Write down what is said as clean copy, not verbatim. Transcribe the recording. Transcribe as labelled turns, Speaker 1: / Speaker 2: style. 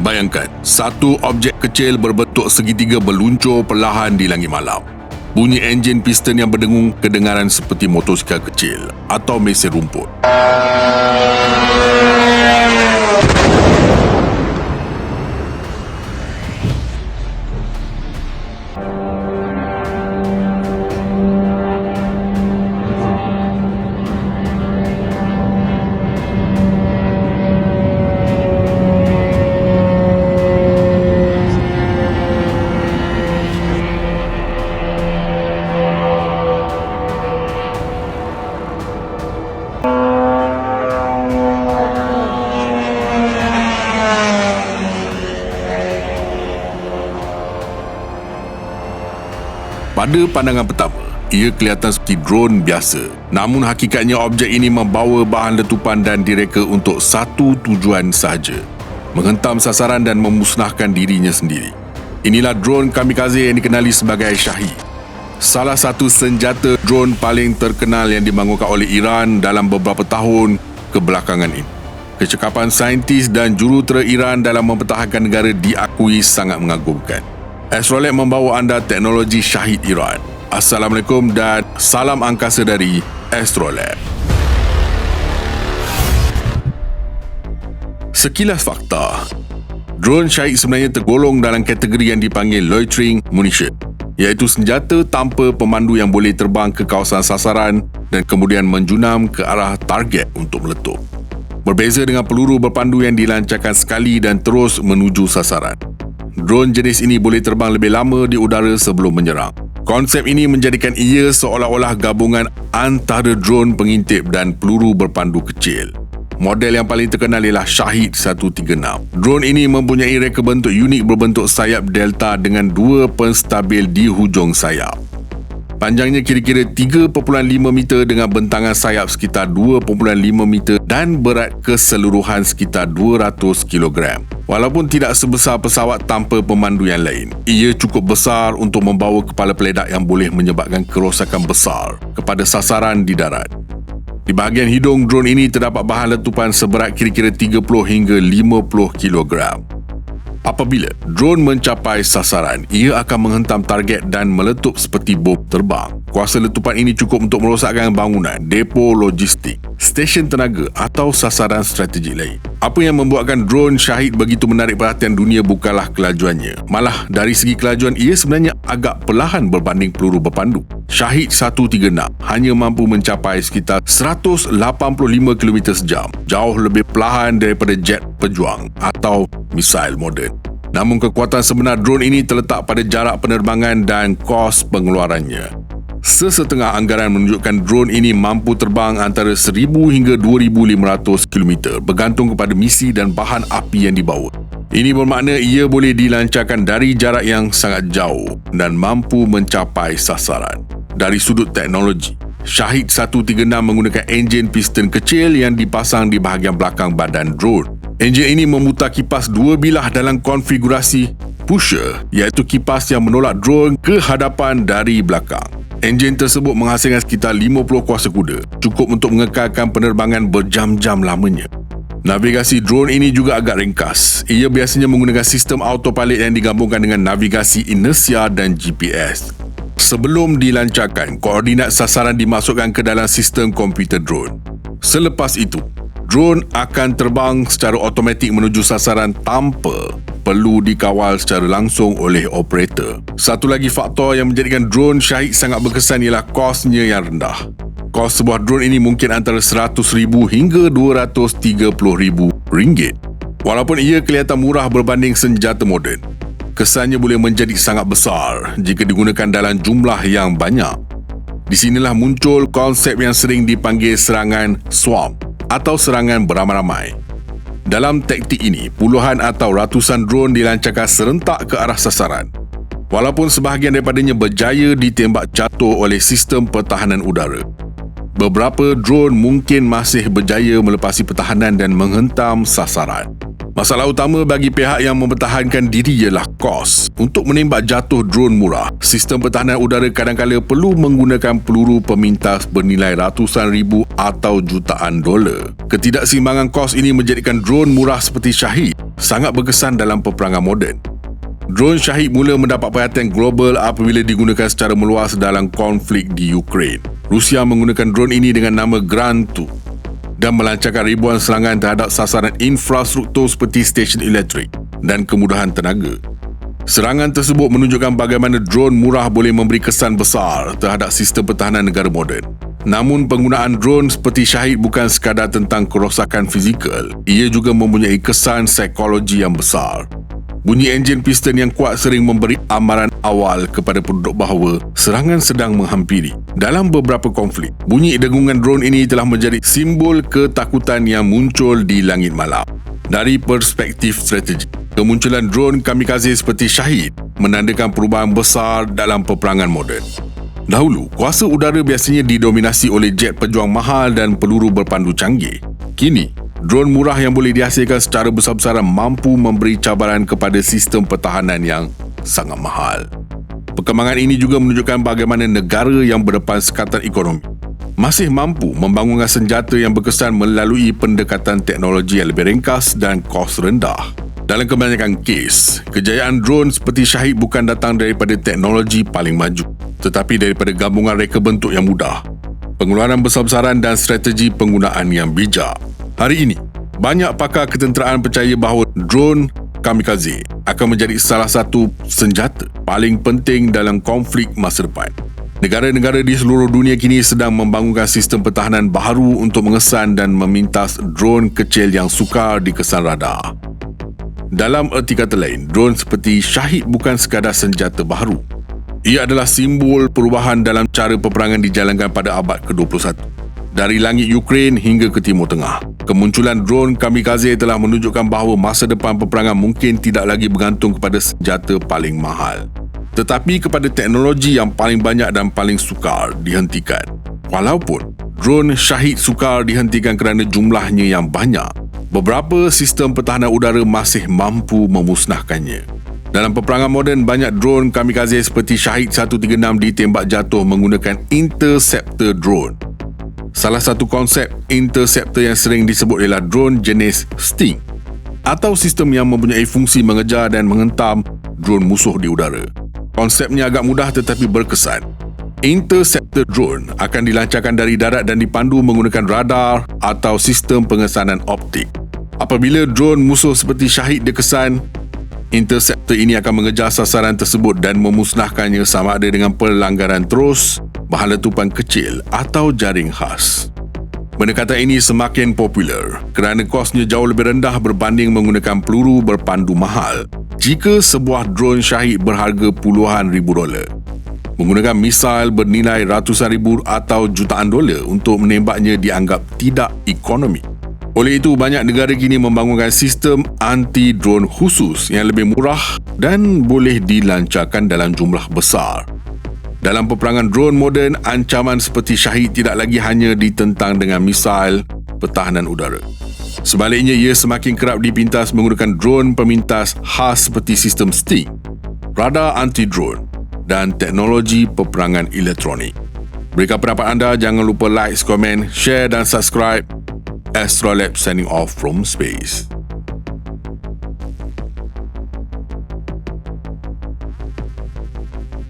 Speaker 1: Bayangkan, satu objek kecil berbentuk segitiga berluncur perlahan di langit malam. Bunyi enjin piston yang berdengung kedengaran seperti motosikal kecil atau mesin rumput. Pada pandangan pertama, ia kelihatan seperti drone biasa. Namun hakikatnya objek ini membawa bahan letupan dan direka untuk satu tujuan sahaja: menghentam sasaran dan memusnahkan dirinya sendiri. Inilah drone kamikaze yang dikenali sebagai Shahid. Salah satu senjata drone paling terkenal yang dibangunkan oleh Iran dalam beberapa tahun kebelakangan ini. Kecekapan saintis dan jurutera Iran dalam mempertahankan negara diakui sangat mengagumkan. Astrolab membawa anda teknologi Shahid Iran. Assalamualaikum dan salam angkasa dari Astrolab. Sekilas fakta, drone Shahid sebenarnya tergolong dalam kategori yang dipanggil loitering munition, iaitu senjata tanpa pemandu yang boleh terbang ke kawasan sasaran dan kemudian menjunam ke arah target untuk meletup. Berbeza dengan peluru berpandu yang dilancarkan sekali dan terus menuju sasaran. Drone jenis ini boleh terbang lebih lama di udara sebelum menyerang. Konsep ini menjadikan ia seolah-olah gabungan antara drone pengintip dan peluru berpandu kecil. Model yang paling terkenal ialah Shahid 136. Drone ini mempunyai reka bentuk unik berbentuk sayap delta dengan dua penstabil di hujung sayap. Panjangnya kira-kira 3.5 meter dengan bentangan sayap sekitar 2.5 meter dan berat keseluruhan sekitar 200 kg. Walaupun tidak sebesar pesawat tanpa pemandu yang lain, ia cukup besar untuk membawa kepala peledak yang boleh menyebabkan kerosakan besar kepada sasaran di darat. Di bahagian hidung drone ini terdapat bahan letupan seberat kira-kira 30 hingga 50 kg. Apabila drone mencapai sasaran, ia akan menghentam target dan meletup seperti bom terbang. Kuasa letupan ini cukup untuk merosakkan bangunan, depo logistik, stesen tenaga atau sasaran strategik lain. Apa yang membuatkan drone Shahid begitu menarik perhatian dunia bukanlah kelajuannya. Malah dari segi kelajuan, ia sebenarnya agak perlahan berbanding peluru berpandu. Shahid 136 hanya mampu mencapai sekitar 185 km sejam, jauh lebih perlahan daripada jet pejuang atau misail moden. Namun kekuatan sebenar drone ini terletak pada jarak penerbangan dan kos pengeluarannya. Sesetengah anggaran menunjukkan drone ini mampu terbang antara 1,000 hingga 2,500 km bergantung kepada misi dan bahan api yang dibawa. Ini bermakna ia boleh dilancarkan dari jarak yang sangat jauh dan mampu mencapai sasaran. Dari sudut teknologi, Shahid 136 menggunakan enjin piston kecil yang dipasang di bahagian belakang badan drone. Enjin ini memutar kipas dua bilah dalam konfigurasi pusher, iaitu kipas yang menolak drone ke hadapan dari belakang. Enjin tersebut menghasilkan sekitar 50 kuasa kuda, cukup untuk mengekalkan penerbangan berjam-jam lamanya. Navigasi drone ini juga agak ringkas. Ia biasanya menggunakan sistem autopilot yang digabungkan dengan navigasi inersia dan GPS. Sebelum dilancarkan, koordinat sasaran dimasukkan ke dalam sistem komputer drone. Selepas itu, drone akan terbang secara automatik menuju sasaran tanpa perlu dikawal secara langsung oleh operator. Satu lagi faktor yang menjadikan drone Shahid sangat berkesan ialah kosnya yang rendah. Kos sebuah drone ini mungkin antara RM100,000 hingga RM230,000. Walaupun ia kelihatan murah berbanding senjata moden, kesannya boleh menjadi sangat besar jika digunakan dalam jumlah yang banyak. Di sinilah muncul konsep yang sering dipanggil serangan swarm atau serangan beramai-ramai. Dalam taktik ini, puluhan atau ratusan drone dilancarkan serentak ke arah sasaran. Walaupun sebahagian daripadanya berjaya ditembak jatuh oleh sistem pertahanan udara, beberapa drone mungkin masih berjaya melepasi pertahanan dan menghentam sasaran. Masalah utama bagi pihak yang mempertahankan diri ialah kos. Untuk menembak jatuh drone murah, sistem pertahanan udara kadang-kala perlu menggunakan peluru pemintas bernilai ratusan ribu atau jutaan dolar. Ketidakseimbangan kos ini menjadikan drone murah seperti Shahid sangat berkesan dalam peperangan moden. Drone Shahid mula mendapat perhatian global apabila digunakan secara meluas dalam konflik di Ukraine. Rusia menggunakan drone ini dengan nama Grand 2 dan melancarkan ribuan serangan terhadap sasaran infrastruktur seperti stesen elektrik dan kemudahan tenaga. Serangan tersebut menunjukkan bagaimana drone murah boleh memberi kesan besar terhadap sistem pertahanan negara moden. Namun penggunaan drone seperti Shahid bukan sekadar tentang kerosakan fizikal, ia juga mempunyai kesan psikologi yang besar. Bunyi enjin piston yang kuat sering memberi amaran awal kepada penduduk bahawa serangan sedang menghampiri. Dalam beberapa konflik, bunyi dengungan drone ini telah menjadi simbol ketakutan yang muncul di langit malam. Dari perspektif strategi, kemunculan drone kamikaze seperti Shahid menandakan perubahan besar dalam peperangan moden. Dahulu, kuasa udara biasanya didominasi oleh jet pejuang mahal dan peluru berpandu canggih. Kini, drone murah yang boleh dihasilkan secara besar-besaran mampu memberi cabaran kepada sistem pertahanan yang sangat mahal. Perkembangan ini juga menunjukkan bagaimana negara yang berdepan sekatan ekonomi masih mampu membangunkan senjata yang berkesan melalui pendekatan teknologi yang lebih ringkas dan kos rendah. Dalam kebanyakan kes, kejayaan drone seperti Shahid bukan datang daripada teknologi paling maju, tetapi daripada gabungan reka bentuk yang mudah, pengeluaran besar-besaran dan strategi penggunaan yang bijak. Hari ini, banyak pakar ketenteraan percaya bahawa drone kamikaze akan menjadi salah satu senjata paling penting dalam konflik masa depan. Negara-negara di seluruh dunia kini sedang membangunkan sistem pertahanan baru untuk mengesan dan memintas drone kecil yang sukar dikesan radar. Dalam erti kata lain, drone seperti Shahid bukan sekadar senjata baru. Ia adalah simbol perubahan dalam cara peperangan dijalankan pada abad ke-21. Dari langit Ukraine hingga ke Timur Tengah, kemunculan drone kamikaze telah menunjukkan bahawa masa depan peperangan mungkin tidak lagi bergantung kepada senjata paling mahal, tetapi kepada teknologi yang paling banyak dan paling sukar dihentikan. Walaupun drone Shahid sukar dihentikan kerana jumlahnya yang banyak, beberapa sistem pertahanan udara masih mampu memusnahkannya. Dalam peperangan moden, banyak drone kamikaze seperti Shahid 136 ditembak jatuh menggunakan interceptor drone. Salah satu konsep interceptor yang sering disebut ialah drone jenis Sting atau sistem yang mempunyai fungsi mengejar dan menghentam drone musuh di udara. Konsepnya agak mudah tetapi berkesan. Interceptor drone akan dilancarkan dari darat dan dipandu menggunakan radar atau sistem pengesanan optik. Apabila drone musuh seperti Shahid dikesan, interceptor ini akan mengejar sasaran tersebut dan memusnahkannya sama ada dengan pelanggaran terus, bahan letupan kecil atau jaring khas. Pendekatan ini semakin popular kerana kosnya jauh lebih rendah berbanding menggunakan peluru berpandu mahal. Jika sebuah drone Shahid berharga puluhan ribu dolar, menggunakan misail bernilai ratusan ribu atau jutaan dolar untuk menembaknya dianggap tidak ekonomi. Oleh itu, banyak negara kini membangunkan sistem anti-drone khusus yang lebih murah dan boleh dilancarkan dalam jumlah besar. Dalam peperangan drone moden, ancaman seperti Shahid tidak lagi hanya ditentang dengan misail pertahanan udara. Sebaliknya, ia semakin kerap dipintas menggunakan drone pemintas khas seperti sistem Sting, radar anti-drone dan teknologi peperangan elektronik. Berikan pendapat anda, jangan lupa like, komen, share dan subscribe. Astrolab signing off from space.